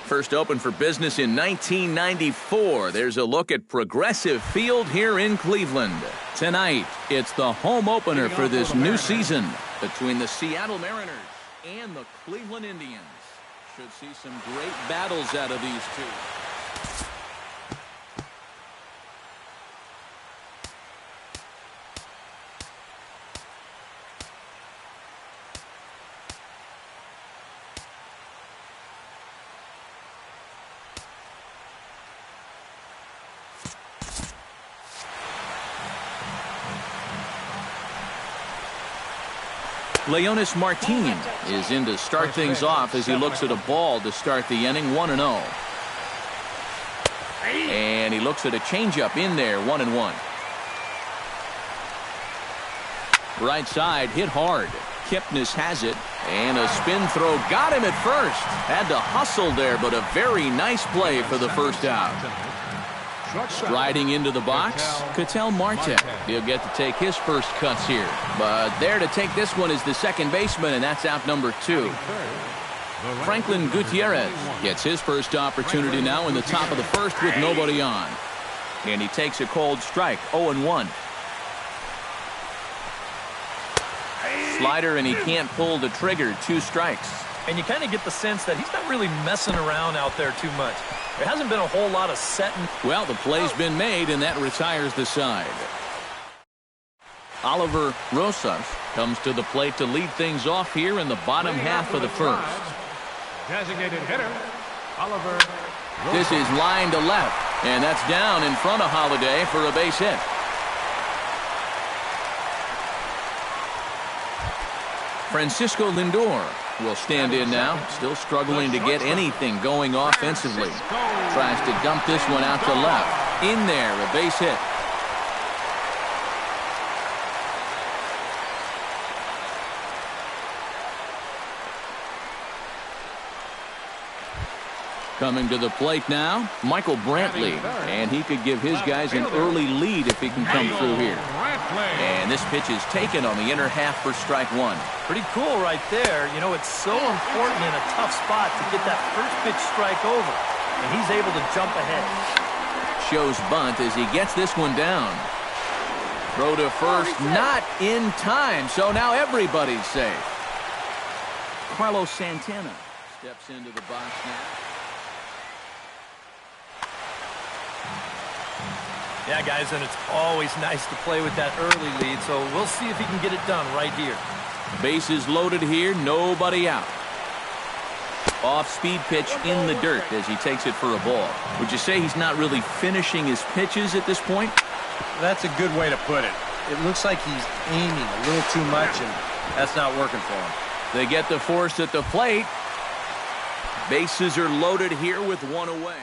First opened for business in 1994. There's a look at Progressive Field here in Cleveland. Tonight, it's the home opener for this new season between the Seattle Mariners and the Cleveland Indians. Should see some great battles out of these two. Leonis Martin is in to start things off as he looks at a ball to start the inning, 1-0. And he looks at a changeup in there, 1-1. Right side, hit hard. Kipnis has it, and a spin throw got him at first. Had to hustle there, but a very nice play for the first out. Striding into the box, Ketel Marte. He'll get to take his first cuts here. But there to take this one is the second baseman, and that's out number 2. Franklin Gutierrez gets his first opportunity now in the top of the first with nobody on. And he takes a cold strike, 0-1. Slider, and he can't pull the trigger, 2 strikes. And you kind of get the sense that he's not really messing around out there too much. There hasn't been a whole lot of setting. Well, the play's been made, and that retires the side. Oliver Rosas comes to the plate to lead things off here in the bottom half of the first. Designated hitter, Oliver. This is line to left, and that's down in front of Holiday for a base hit. Francisco Lindor will stand in now, still struggling to get anything going offensively. Tries to dump this one out to left. In there, a base hit. Coming to the plate now, Michael Brantley, and he could give his guys an early lead if he can come through here. And this pitch is taken on the inner half for strike 1. Pretty cool right there. You know, it's so important in a tough spot to get that first pitch strike over, and he's able to jump ahead. Shows bunt as he gets this one down. Throw to first, not in time, so now everybody's safe. Carlos Santana steps into the box now. Yeah, guys, and it's always nice to play with that early lead, so we'll see if he can get it done right here. Bases loaded here, nobody out. Off-speed pitch in the dirt as he takes it for a ball. Would you say he's not really finishing his pitches at this point? That's a good way to put it. It looks like he's aiming a little too much, and that's not working for him. They get the force at the plate. Bases are loaded here with one away.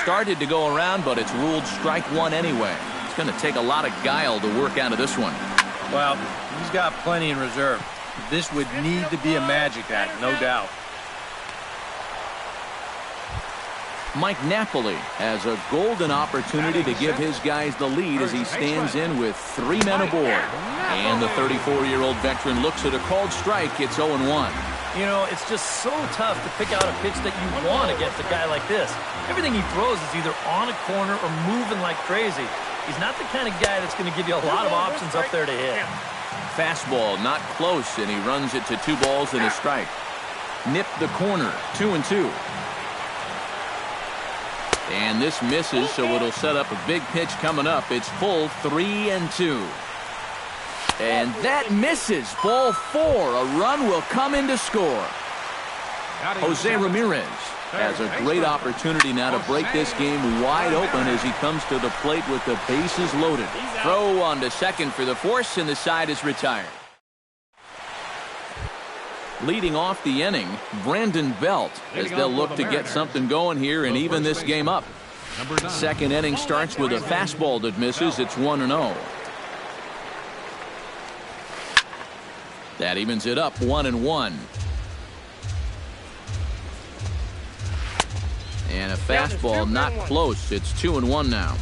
Started to go around, but it's ruled strike 1 anyway. It's going to take a lot of guile to work out of this one. Well, he's got plenty in reserve. This would need to be a magic act, no doubt. Mike Napoli has a golden opportunity to give his guys the lead as he stands in with 3 men aboard. And the 34-year-old veteran looks at a called strike. It's 0-1. You know, it's just so tough to pick out a pitch that you want against a guy like this. Everything he throws is either on a corner or moving like crazy. He's not the kind of guy that's going to give you a lot of options up there to hit. Fastball not close, and he runs it to 2 balls and a strike. Nipped the corner, 2-2. And this misses, so it'll set up a big pitch coming up. It's full 3-2. And that misses. Ball 4. A run will come in to score. Jose Ramirez has a great opportunity now to break this game wide open as he comes to the plate with the bases loaded. Throw on to second for the force, and the side is retired. Leading off the inning, Brandon Belt, as they'll look to get something going here and even this game up. Second inning starts with a fastball that misses. It's 1-0. That evens it up, 1-1. And a fastball not close. It's 2-1 now.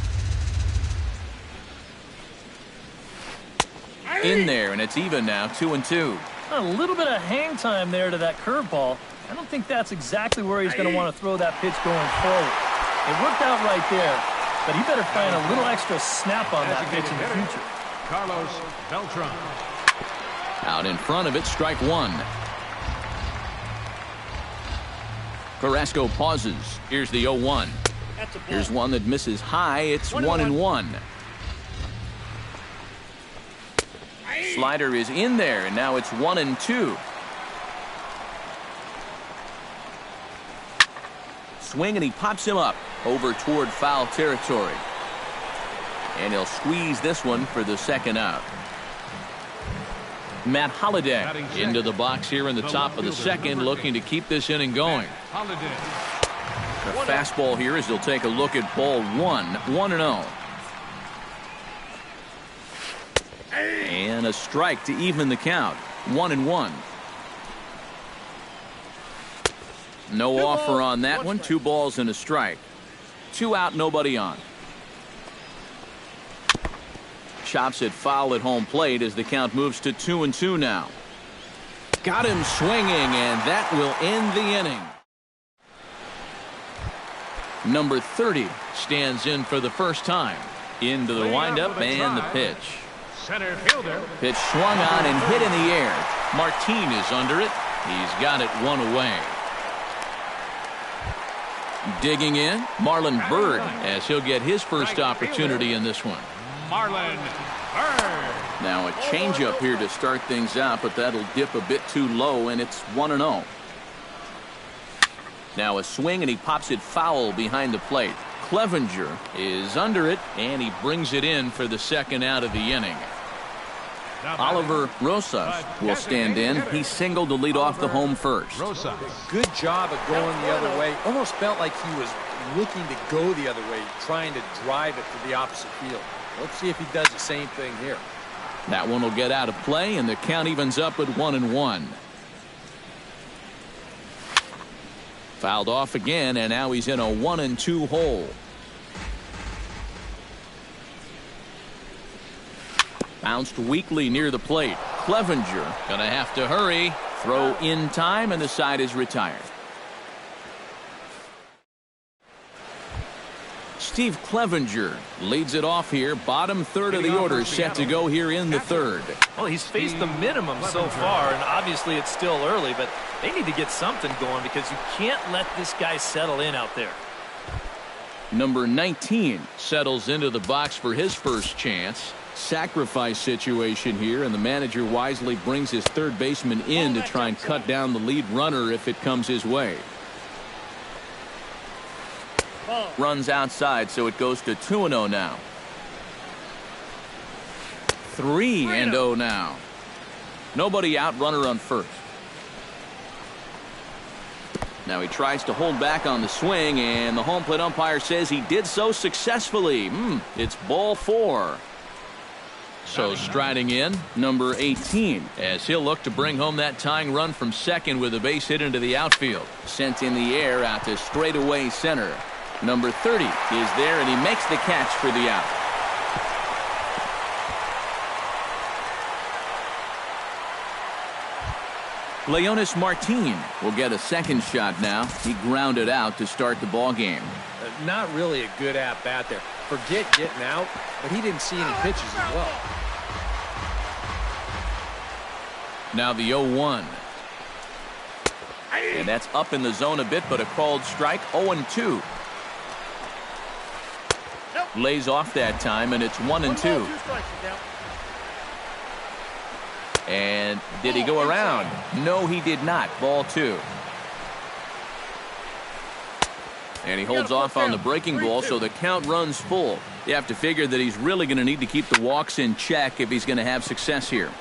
In there, and it's even now, 2-2. A little bit of hang time there to that curveball. I don't think that's exactly where he's going to want to throw that pitch going forward. It worked out right there, but he better find a little extra snap on that pitch in the future. Carlos Beltran. Out in front of it, strike one. Carrasco pauses. Here's the 0-1. Here's one that misses high. It's 1-1. Slider is in there, and now it's 1-2. Swing, and he pops him up over toward foul territory. And he'll squeeze this one for the second out. Matt Holliday into the box here in the top of the second, looking to keep this inning going. The fastball here as he'll take a look at ball one, 1-0. And a strike to even the count, 1-1. No offer on that one. 2 balls and a strike. 2 out, nobody on. Chops it foul at home plate as the count moves to 2-2 now. Got him swinging, and that will end the inning. Number 30 stands in for the first time. Into the windup and the pitch. Center fielder. Pitch swung on and hit in the air. Martin is under it. He's got it 1 away. Digging in, Marlon Byrd, as he'll get his first opportunity in this one. Marlon Byrd. Now a changeup here to start things out, but that'll dip a bit too low, and it's 1-0. Now a swing, and he pops it foul behind the plate. Clevenger is under it, and he brings it in for the second out of the inning. Oliver Rosas will stand in. He singled to lead off the home first. Good job of going the other way. Almost felt like he was looking to go the other way, trying to drive it to the opposite field. Let's see if he does the same thing here. That one will get out of play, and the count evens up at 1-1. Fouled off again, and now he's in a 1-2 hole. Bounced weakly near the plate. Clevenger gonna have to hurry. Throw in time, and the side is retired. Steve Clevenger leads it off here. Bottom third of the order set to go here in the third. Well, he's faced the minimum so far, and obviously it's still early, but they need to get something going because you can't let this guy settle in out there. Number 19 settles into the box for his first chance. Sacrifice situation here, and the manager wisely brings his third baseman in to try and cut down the lead runner if it comes his way. Runs outside, so it goes to 2-0 now. 3-0 now. Nobody out, runner on first. Now he tries to hold back on the swing, and the home plate umpire says he did so successfully. It's ball 4. So striding in, number 18, as he'll look to bring home that tying run from second with a base hit into the outfield. Sent in the air out to straightaway center. Number 30 is there, and he makes the catch for the out. Leonis Martin will get a second shot now. He grounded out to start the ball game. Not really a good at-bat there. Forget getting out, but he didn't see any pitches as well. Now the 0-1. And that's up in the zone a bit, but a called strike. 0-2. Lays off that time, and it's 1-2. And did he go around? No, he did not. Ball 2. And he holds off on the breaking ball, so the count runs full. You have to figure that he's really going to need to keep the walks in check if he's going to have success here.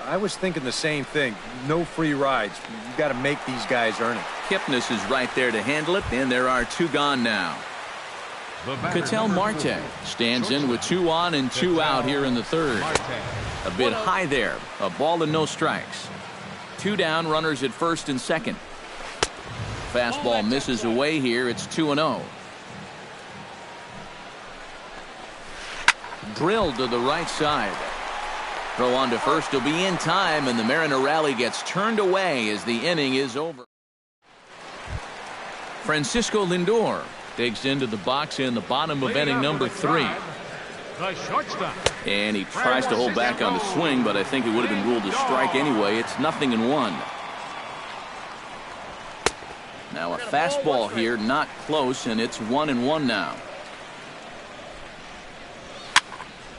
I was thinking the same thing. No free rides. You got to make these guys earn it. Kipnis is right there to handle it, and there are 2 gone now. Ketel Marte stands in with 2 on and 2 out here in the third. A bit high there. A ball and no strikes. 2 down, runners at first and second. Fastball misses away here. It's 2-0. Drilled to the right side. Throw on to first will be in time, and the Mariner rally gets turned away as the inning is over. Francisco Lindor digs into the box in the bottom of inning number 3. The shortstop. And he tries to hold back on the swing, but I think it would have been ruled a strike anyway. It's 0-1. Now a fastball here, not close, and it's 1-1 now.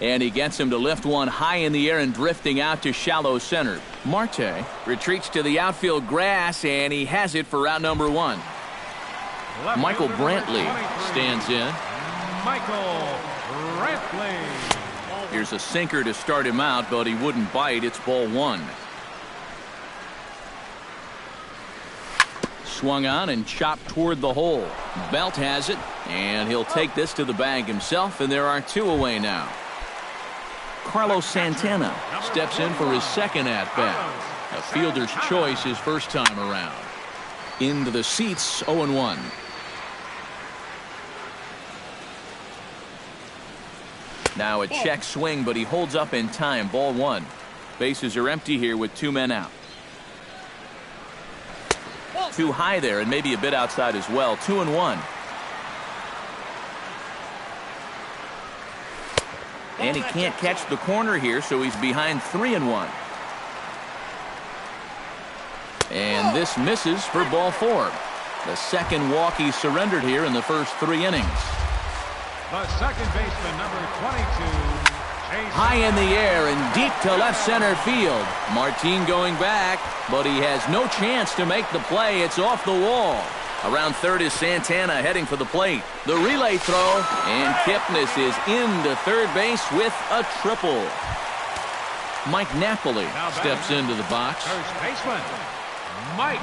And he gets him to lift one high in the air and drifting out to shallow center. Marte retreats to the outfield grass, and he has it for out number 1. Michael Brantley stands in. Michael Brantley. Here's a sinker to start him out, but he wouldn't bite. It's ball 1. Swung on and chopped toward the hole. Belt has it, and he'll take this to the bag himself, and there are 2 away now. Carlos Santana steps in for his second at-bat. A fielder's choice his first time around. Into the seats, 0-1. Now a check swing, but he holds up in time. Ball 1. Bases are empty here with 2 men out. Too high there, and maybe a bit outside as well. 2-1. And he can't catch the corner here, so he's behind 3-1. And this misses for ball 4. The second walk he surrendered here in the first 3 innings. The second baseman, number 22. High in the air and deep to left center field. Martin going back, but he has no chance to make the play. It's off the wall. Around third is Santana heading for the plate. The relay throw, and Kipnis is into third base with a triple. Mike Napoli steps into the box. First baseman, Mike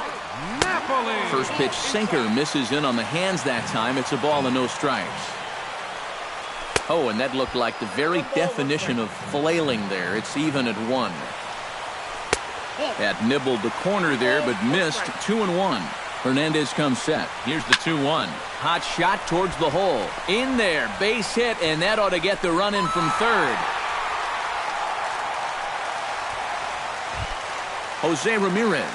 Napoli. First pitch sinker misses in on the hands that time. It's a ball and no strikes. Oh, and that looked like the very definition of flailing there. It's even at 1. That nibbled the corner there, but missed. 2-1. Hernandez comes set. Here's the 2-1. Hot shot towards the hole. In there. Base hit, and that ought to get the run in from third. Jose Ramirez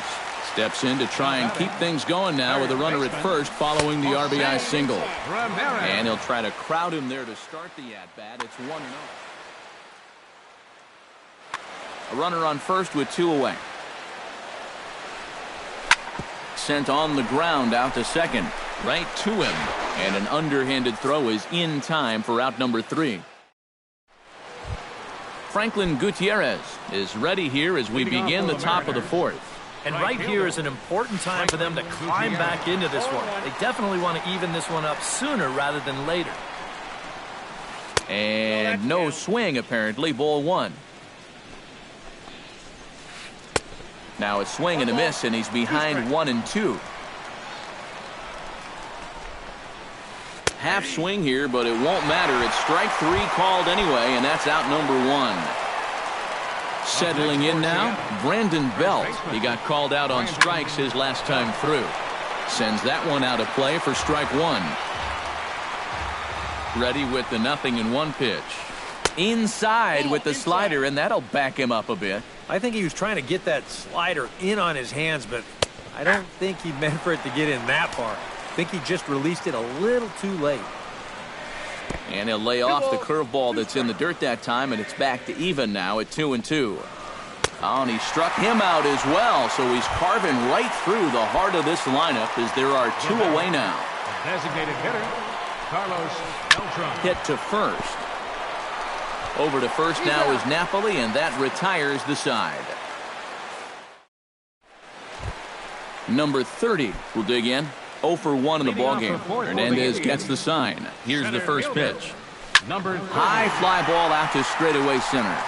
steps in to try and keep things going now with a runner at first following the RBI single. And he'll try to crowd him there to start the at-bat. It's 1-0. A runner on first with 2 away. Sent on the ground out to second. Right to him. And an underhanded throw is in time for out number 3. Franklin Gutierrez is ready here as we begin the top of the 4th. And right here is an important time for them to climb back into this one. They definitely want to even this one up sooner rather than later. And no swing, apparently. Ball 1. Now a swing and a miss, and he's behind 1-2. Half swing here, but it won't matter. It's strike 3 called anyway, and that's out number 1. Settling in now, Brandon Belt. He got called out on strikes his last time through. Sends that one out of play for strike 1. Ready with the 0-1 pitch. Inside with the slider, and that'll back him up a bit. I think he was trying to get that slider in on his hands, but I don't think he meant for it to get in that far. I think he just released it a little too late. And he'll lay off the curveball that's in the dirt that time, and it's back to even now at 2-2. Oh, and he struck him out as well, so he's carving right through the heart of this lineup as there are 2 away now. Designated hitter, Carlos Beltran. Hit to first. Over to first now is Napoli, and that retires the side. Number 30 will dig in. 0 for 1 in the ballgame. Hernandez gets the sign. Here's the first pitch. High fly ball out to straightaway center.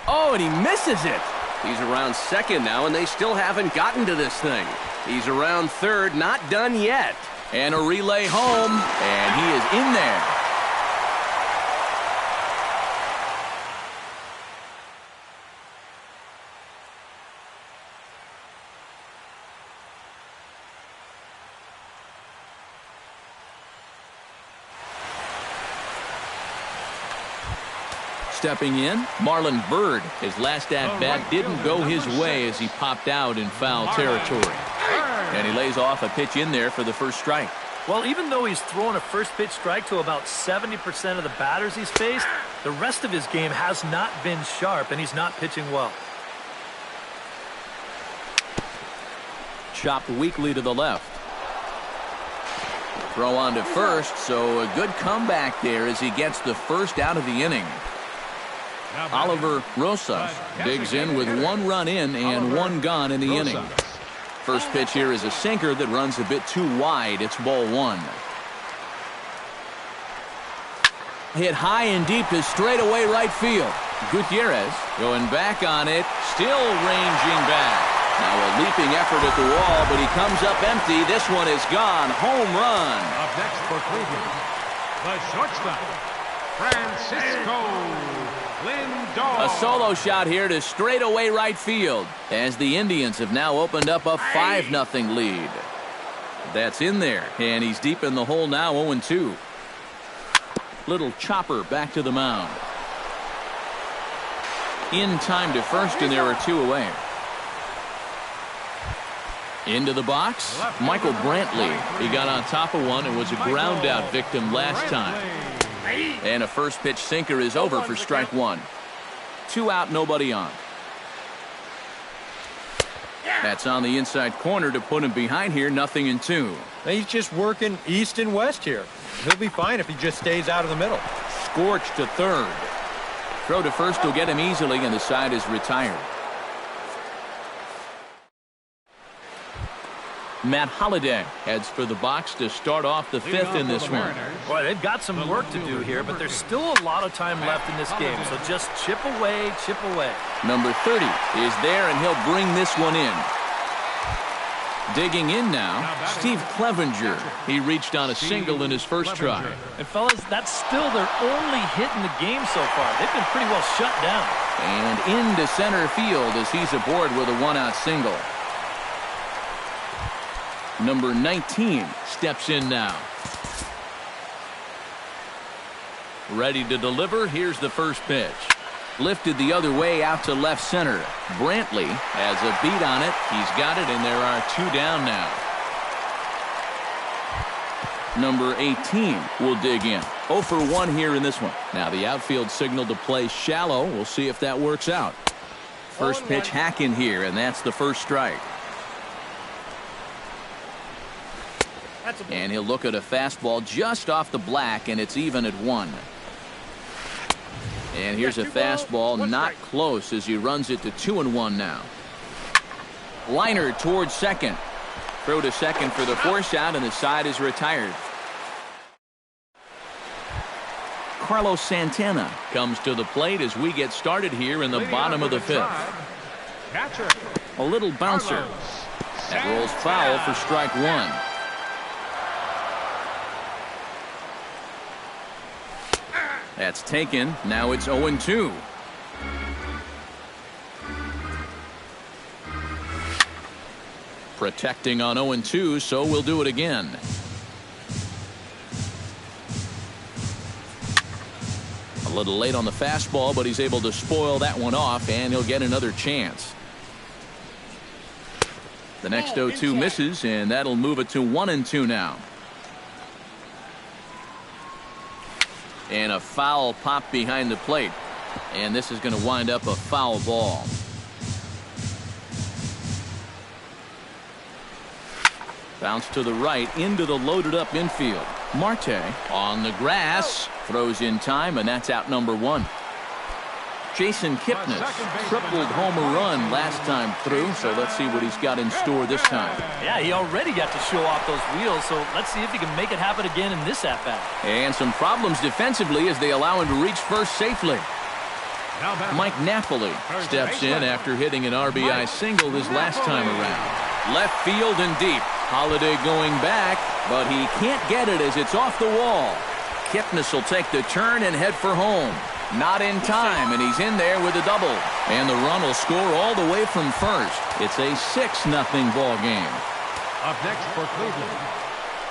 Oh, and he misses it. He's around second now, and they still haven't gotten to this thing. He's around third, not done yet. And a relay home, and he is in there. Stepping in, Marlon Byrd. His last at-bat didn't go his way as he popped out in foul territory. And he lays off a pitch in there for the first strike. Well, even though he's thrown a first pitch strike to about 70% of the batters he's faced, the rest of his game has not been sharp, and he's not pitching well. Chopped weakly to the left. Throw on to first, so a good comeback there as he gets the first out of the inning. Oliver Rosas digs in with 1 run in and 1 gone in the inning. First pitch here is a sinker that runs a bit too wide. It's ball 1. Hit high and deep to straightaway right field. Gutierrez going back on it, still ranging back. Now a leaping effort at the wall, but he comes up empty. This one is gone. Home run. Up next for Cleveland, the shortstop, Francisco Lindor. A solo shot here to straightaway right field as the Indians have now opened up a 5-0 lead. That's in there, and he's deep in the hole now, 0-2. Little chopper back to the mound. In time to first, and there are 2 away. Into the box, Michael Brantley. He got on top of one and was a ground out victim last time. And a first pitch sinker is over for strike 1. 2 out, nobody on. That's on the inside corner to put him behind here, 0-2. He's just working east and west here. He'll be fine if he just stays out of the middle. Scorched to third. Throw to first will get him easily, and the side is retired. Matt Holliday heads for the box to start off the 5th in this one. Boy, they've got some work to do here, but there's still a lot of time left in this game, so just chip away, chip away. Number 30 is there, and he'll bring this one in. Digging in now, Steve Clevenger. He reached on a single in his first try. And fellas, that's still their only hit in the game so far. They've been pretty well shut down. And into center field as he's aboard with a 1-out single. Number 19 steps in now. Ready to deliver. Here's the first pitch. Lifted the other way out to left center. Brantley has a beat on it. He's got it, and there are 2 down now. Number 18 will dig in. 0 for 1 here in this one. Now the outfield signal to play shallow. We'll see if that works out. First pitch hack in here, and that's the first strike. And he'll look at a fastball just off the black, and it's even at 1. And here's a fastball not close as he runs it to 2-1 now. Liner towards second. Throw to second for the force out, and the side is retired. Carlos Santana comes to the plate as we get started here in the bottom of the 5th. A little bouncer. That rolls foul for strike 1. That's taken. Now it's 0-2. Protecting on 0-2, so we'll do it again. A little late on the fastball, but he's able to spoil that one off, and he'll get another chance. The next 0-2 misses, and that'll move it to 1-2 now. And a foul pop behind the plate. And this is going to wind up a foul ball. Bounce to the right into the loaded up infield. Marte on the grass. Throws in time, and that's out number 1. Jason Kipnis tripled homer run last time through, so let's see what he's got in store this time. Yeah, he already got to show off those wheels, so let's see if he can make it happen again in this at-bat. And some problems defensively as they allow him to reach first safely. Mike Napoli steps in after hitting an RBI single his last time around. Left field and deep. Holliday going back, but he can't get it as it's off the wall. Kipnis will take the turn and head for home. Not in time, and he's in there with a double. And the run will score all the way from first. It's a 6-0 ball game. Up next for Cleveland,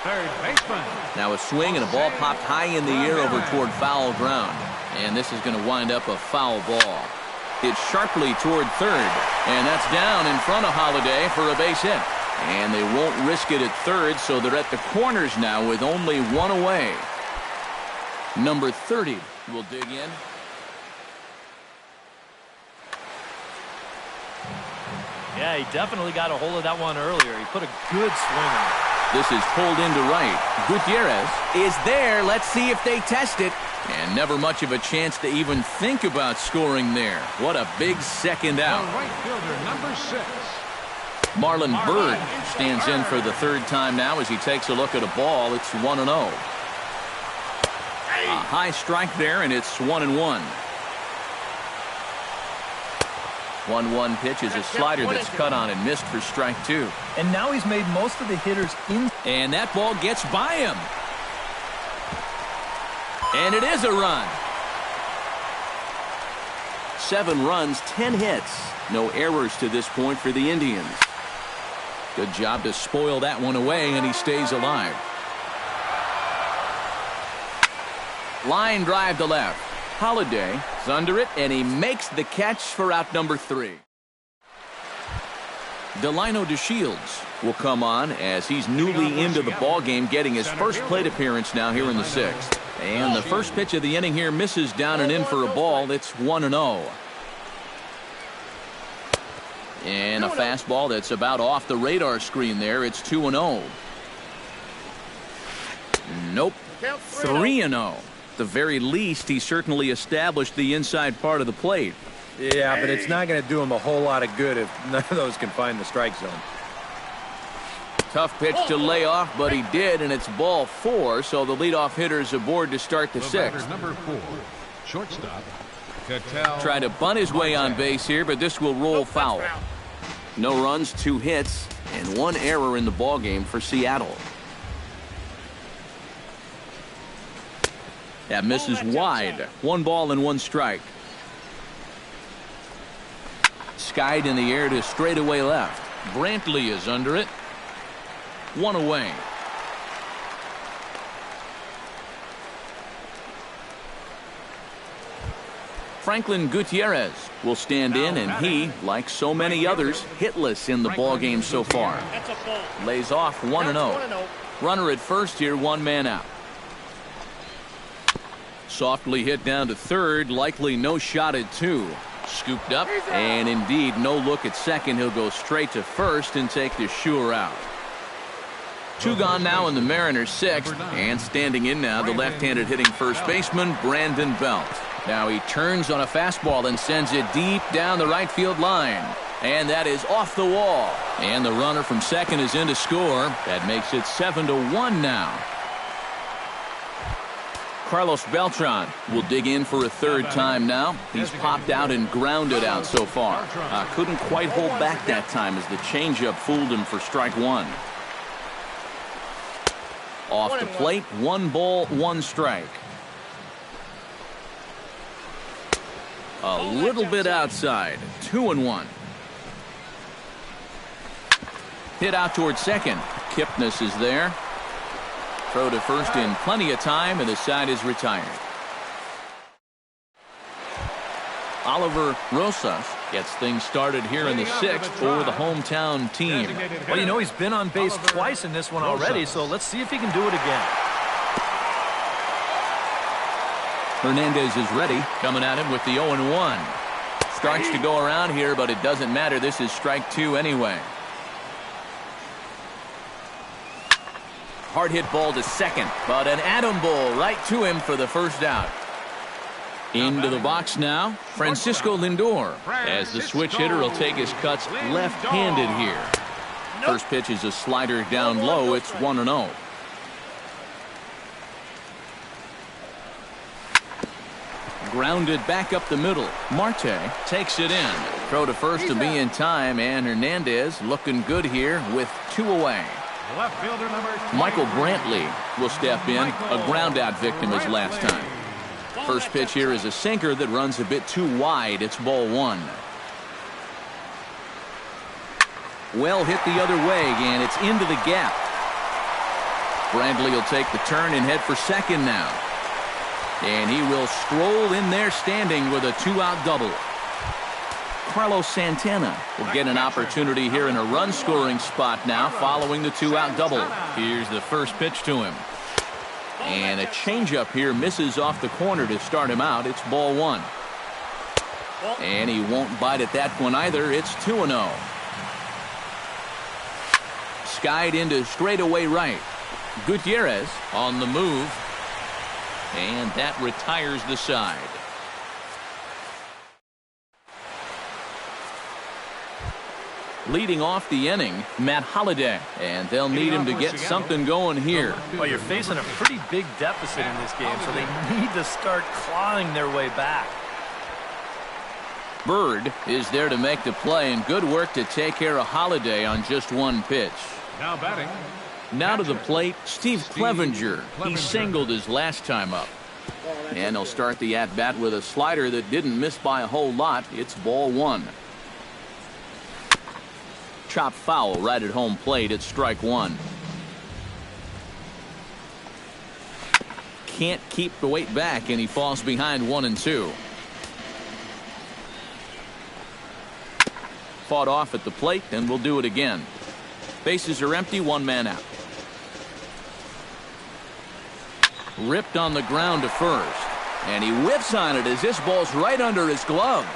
third baseman. Now a swing and a ball popped high in the air over toward foul ground. And this is going to wind up a foul ball. It's sharply toward third. And that's down in front of Holiday for a base hit. And they won't risk it at third, so they're at the corners now with only one away. Number 30 will dig in. Yeah, he definitely got a hold of that one earlier. He put a good swing on it. This is pulled into right. Gutierrez is there. Let's see if they test it. And never much of a chance to even think about scoring there. What a big second out. The right fielder, number 6. Marlon Byrd stands in for the third time now as he takes a look at a ball. It's 1-0. A high strike there, and it's 1-1. 1-1 pitch is a slider that's cut on and missed for strike 2. And now he's made most of the hitters in. And that ball gets by him. And it is a run. 7 runs, 10 hits. No errors to this point for the Indians. Good job to spoil that one away, and he stays alive. Line drive to left. Holiday is under it, and he makes the catch for out number 3. Delino DeShields will come on as he's newly into the ballgame, getting his first plate appearance now here in the 6th. And the first pitch of the inning here misses down and in for a ball. It's 1-0. And a fastball that's about off the radar screen there. It's 2-0. Nope. 3-0. At the very least, he certainly established the inside part of the plate. Yeah, but it's not going to do him a whole lot of good if none of those can find the strike zone. Tough pitch to lay off, but he did, and it's ball 4, so the leadoff hitter's aboard to start the 6th. Number 4, shortstop, Cattell. Trying to bunt his way on base here, but this will roll foul. No runs, 2 hits, and 1 error in the ballgame for Seattle. That misses wide. 1 ball and 1 strike. Skied in the air to straightaway left. Brantley is under it. 1 away. Franklin Gutierrez will stand in, and he, like so many others, hitless in the ballgame so far. Lays off 1-0. Runner at first here, 1 man out. Softly hit down to third, likely no shot at 2. Scooped up, and indeed no look at second. He'll go straight to first and take the sure out. 2 gone now in the Mariners' 6th, and standing in now the left-handed hitting first baseman Brandon Belt. Now he turns on a fastball and sends it deep down the right field line. And that is off the wall. And the runner from second is in to score. That makes it 7-1 now. Carlos Beltran will dig in for a 3rd time now. He's popped out and grounded out so far. Couldn't quite hold back that time as the changeup fooled him for strike 1. Off the plate, 1 ball, 1 strike. A little bit outside. 2-1. Hit out towards second. Kipnis is there. Throw to first in plenty of time, and the side is retired. Oliver Rosas gets things started here in the 6th for the hometown team. Well, you know, he's been on base twice in this one already, so let's see if he can do it again. Hernandez is ready, coming at him with the 0-1. Starts to go around here, but it doesn't matter. This is strike 2 anyway. Hard hit ball to second, but an atom ball right to him for the first out. Into the box now, Francisco Lindor, as the switch hitter will take his cuts left-handed here. First pitch is a slider down low. It's 1-0. Grounded back up the middle. Marte takes it in. Throw to first to be in time, and Hernandez looking good here with 2 away. Left fielder number 20. Michael Brantley will step in, a ground-out victim as last time. First pitch here is a sinker that runs a bit too wide. It's ball 1. Well hit the other way, and it's into the gap. Brantley will take the turn and head for second now. And he will stroll in there standing with a 2-out double. Carlos Santana will get an opportunity here in a run-scoring spot now following the 2-out double. Here's the first pitch to him. And a changeup here misses off the corner to start him out. It's ball 1. And he won't bite at that one either. It's 2-0. Skied into straightaway right. Gutierrez on the move. And that retires the side. Leading off the inning, Matt Holliday. And they'll need him to get something going here. Well, you're facing a pretty big deficit in this game, so they need to start clawing their way back. Bird is there to make the play, and good work to take care of Holliday on just one pitch. Now batting. Now to the plate, Steve Clevenger. He singled his last time up. And he'll start the at-bat with a slider that didn't miss by a whole lot. It's ball 1. Chop foul right at home plate. It's strike 1. Can't keep the weight back, and he falls behind 1-2. Fought off at the plate, and we'll do it again. Bases are empty, 1 man out. Ripped on the ground to first. And he whips on it as this ball's right under his glove.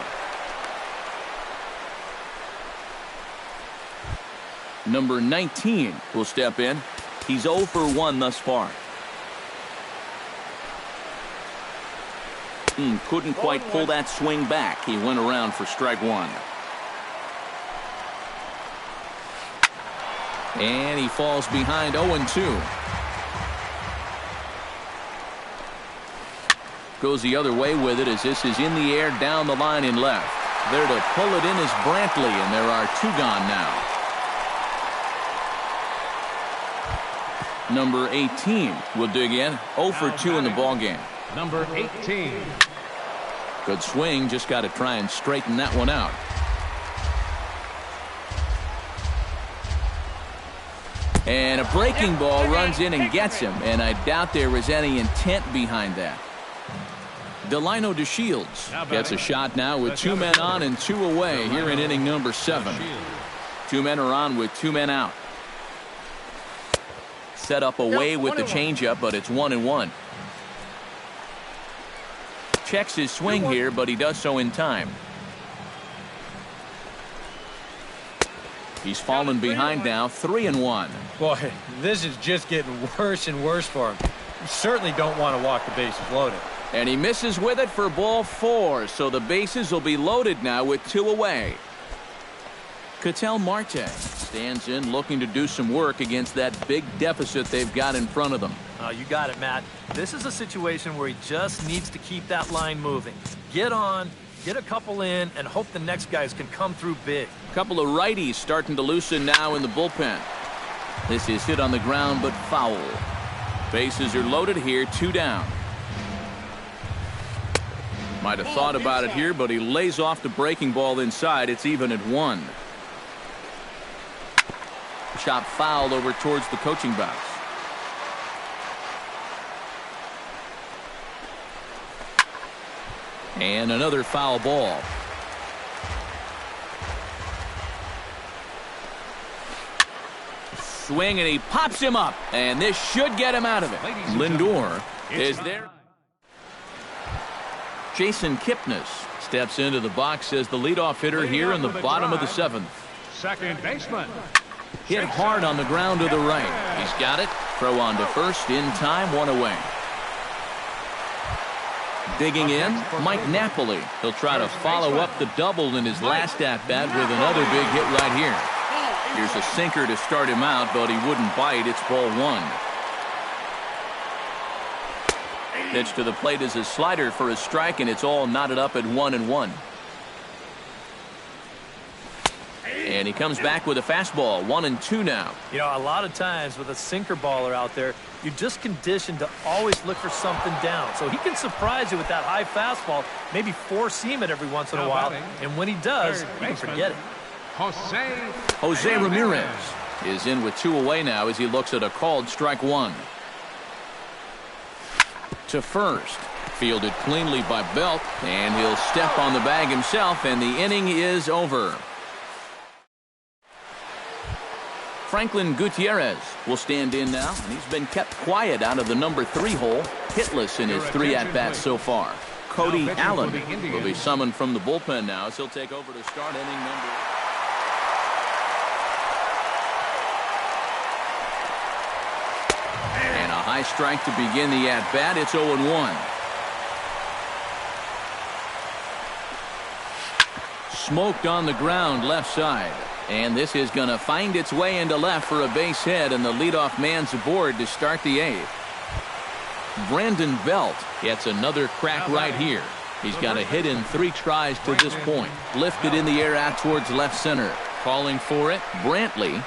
Number 19 will step in. He's 0 for 1 thus far. Couldn't quite pull that swing back. He went around for strike 1. And he falls behind 0-2. Goes the other way with it as this is in the air down the line in left. There to pull it in is Brantley, and there are 2 gone now. Number 18 will dig in. 0 for 2 in the ballgame. Number 18. Good swing. Just got to try and straighten that one out. And a breaking ball runs in and gets him. And I doubt there was any intent behind that. Delino DeShields gets a shot now with 2 men on and 2 away here in inning number 7. 2 men are on with 2 men out. Set up away with the changeup, but it's 1-1. Checks his swing here, but he does so in time. He's fallen behind now, 3-1. Boy, this is just getting worse and worse for him. You certainly don't want to walk the bases loaded. And he misses with it for ball 4, so the bases will be loaded now with 2 away. Ketel Marte stands in looking to do some work against that big deficit they've got in front of them. You got it, Matt. This is a situation where he just needs to keep that line moving. Get on, get a couple in, and hope the next guys can come through big. A couple of righties starting to loosen now in the bullpen. This is hit on the ground, but foul. Bases are loaded here, 2 down. Might have thought about it here, but he lays off the breaking ball inside. It's even at 1. Shot fouled over towards the coaching box. And another foul ball. Swing, and he pops him up. And this should get him out of it. Lindor is there. Jason Kipnis steps into the box as the leadoff hitter here in the bottom of the 7th. Second baseman. Hit hard on the ground to the right. He's got it. Throw on to first in time, 1 away. Digging in, Mike Napoli. He'll try to follow up the double in his last at-bat with another big hit right here. Here's a sinker to start him out, but he wouldn't bite. It's ball 1. Pitch to the plate is a slider for a strike, and it's all knotted up at 1-1. And he comes back with a fastball, 1-2 now. You know, a lot of times with a sinker baller out there, you're just conditioned to always look for something down. So he can surprise you with that high fastball, maybe four seam it every once in a while. And when he does, you can forget it. Jose Ramirez is in with 2 away now as he looks at a called strike 1. To first. Fielded cleanly by Belt, and he'll step on the bag himself, and the inning is over. Franklin Gutierrez will stand in now, and he's been kept quiet out of the number 3 hole, hitless in his 3 at-bats so far. Cody Allen will be summoned from the bullpen now as he'll take over to start inning number. And a high strike to begin the at-bat. It's 0-1. Smoked on the ground left side. And this is going to find its way into left for a base hit, and the leadoff man's aboard to start the 8th. Brandon Belt gets another crack right here. He's got a hit in 3 tries to this point. Lifted in the air out towards left center. Calling for it, Brantley.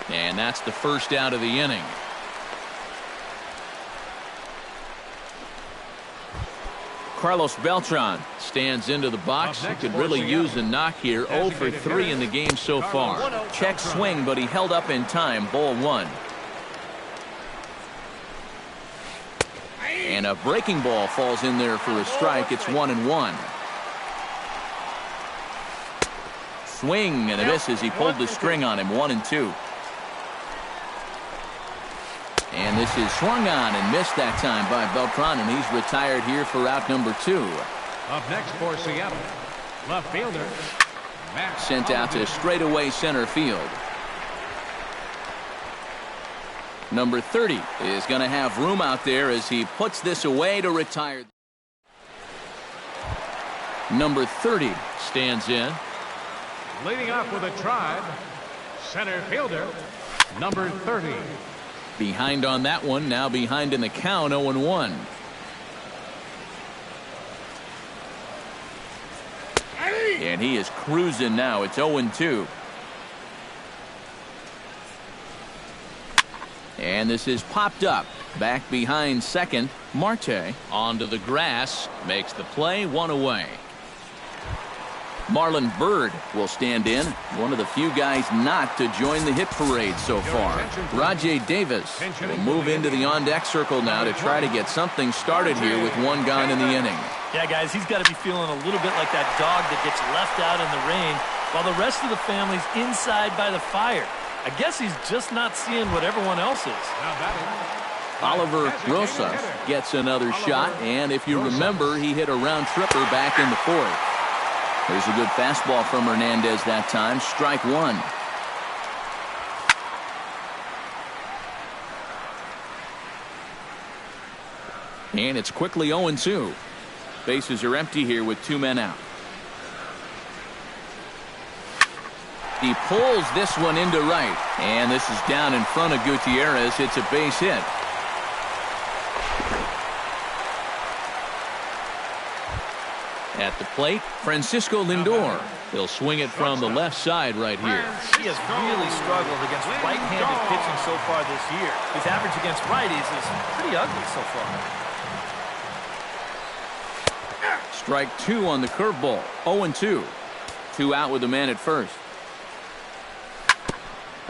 And that's the first out of the inning. Carlos Beltran stands into the box. He could really use a knock here. 0 for 3 in the game so far. Check swing, but he held up in time. Ball 1. And a breaking ball falls in there for a strike. It's 1-1. Swing and a miss as he pulled the string on him. 1-2. And this is swung on and missed that time by Beltran, and he's retired here for out number 2. Up next for Seattle, left fielder, Matt Sent out to straightaway center field. Number 30 is going to have room out there as he puts this away to retire. Number 30 stands in. Leading off with a drive, center fielder, number 30. Behind on that one, now behind in the count, 0-1. And he is cruising now. It's 0-2. And this is popped up. Back behind second. Marte onto the grass. Makes the play, 1 away. Marlon Byrd will stand in. One of the few guys not to join the hit parade so far. Rajay Davis will move into the on-deck circle now to try to get something started here with 1 gone in the inning. Yeah, guys, he's got to be feeling a little bit like that dog that gets left out in the rain while the rest of the family's inside by the fire. I guess he's just not seeing what everyone else is. Oliver Rosas gets another shot, and if you remember, he hit a round tripper back in the 4th. There's a good fastball from Hernandez that time. Strike 1. And it's quickly 0-2. Bases are empty here with 2 men out. He pulls this one into right. And this is down in front of Gutierrez. It's a base hit. At the plate, Francisco Lindor. He'll swing it from the left side right here. He has really struggled against right-handed pitching so far this year. His average against righties is pretty ugly so far. Strike 2 on the curveball. 0-2. 2 out with the man at first.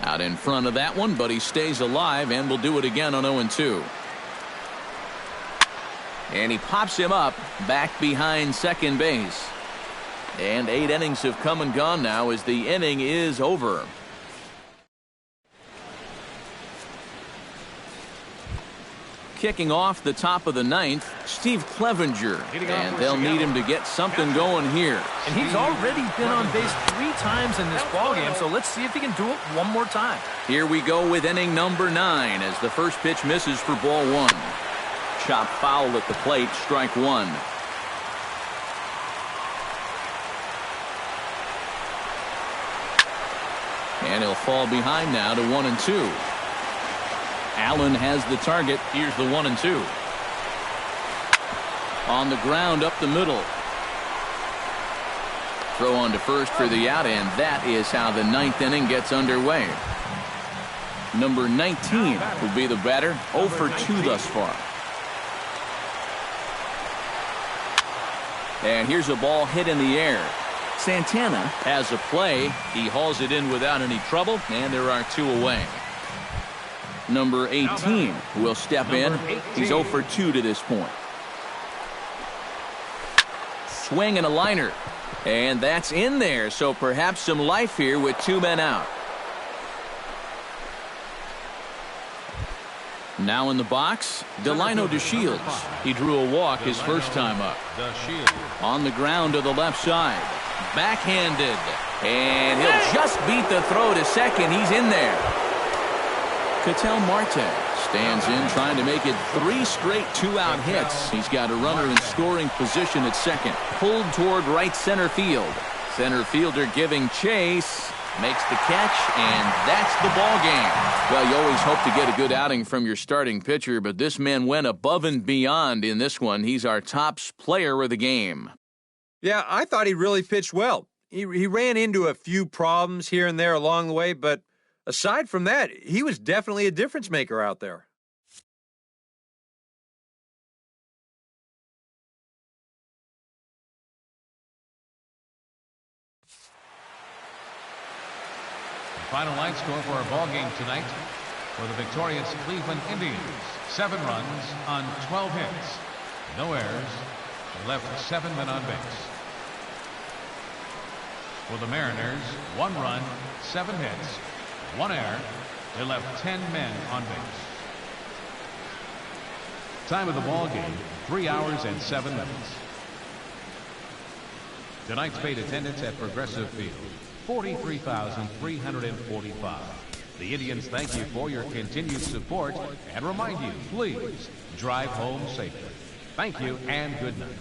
Out in front of that one, but he stays alive and will do it again on 0-2. And he pops him up back behind second base. And 8 innings have come and gone now as the inning is over. Kicking off the top of the 9th, Steve Clevenger. And they'll need him to get something going here. And he's already been on base 3 times in this ballgame, so let's see if he can do it one more time. Here we go with inning number 9 as the first pitch misses for ball 1. Chop foul at the plate, strike 1. And he'll fall behind now to 1-2. Allen has the target. Here's the 1-2. On the ground up the middle. Throw on to first for the out, and that is how the 9th inning gets underway. Number 19 will be the batter. 0 for 2 thus far. And here's a ball hit in the air. Santana has a play. He hauls it in without any trouble, and there are 2 away. Number 18 will step in. He's 0 for 2 to this point. Swing and a liner. And that's in there, so perhaps some life here with 2 men out. Now in the box, Delino DeShields. He drew a walk his first time up. On the ground to the left side. Backhanded. And he'll just beat the throw to second. He's in there. Ketel Marte stands in, trying to make it 3 straight 2-out hits. He's got a runner in scoring position at second. Pulled toward right center field. Center fielder giving chase. Makes the catch, and that's the ball game. Well, you always hope to get a good outing from your starting pitcher, but this man went above and beyond in this one. He's our top player of the game. Yeah, I thought he really pitched well. He ran into a few problems here and there along the way, but aside from that, he was definitely a difference maker out there. Final line score for our ball game tonight for the victorious Cleveland Indians. 7 runs on 12 hits. No errors. They left 7 men on base. For the Mariners, 1 run, 7 hits, 1 error. They left 10 men on base. Time of the ball game, 3 hours and 7 minutes. Tonight's paid attendance at Progressive Field, 43,345. The Indians thank you for your continued support and remind you, please drive home safely. Thank you and good night.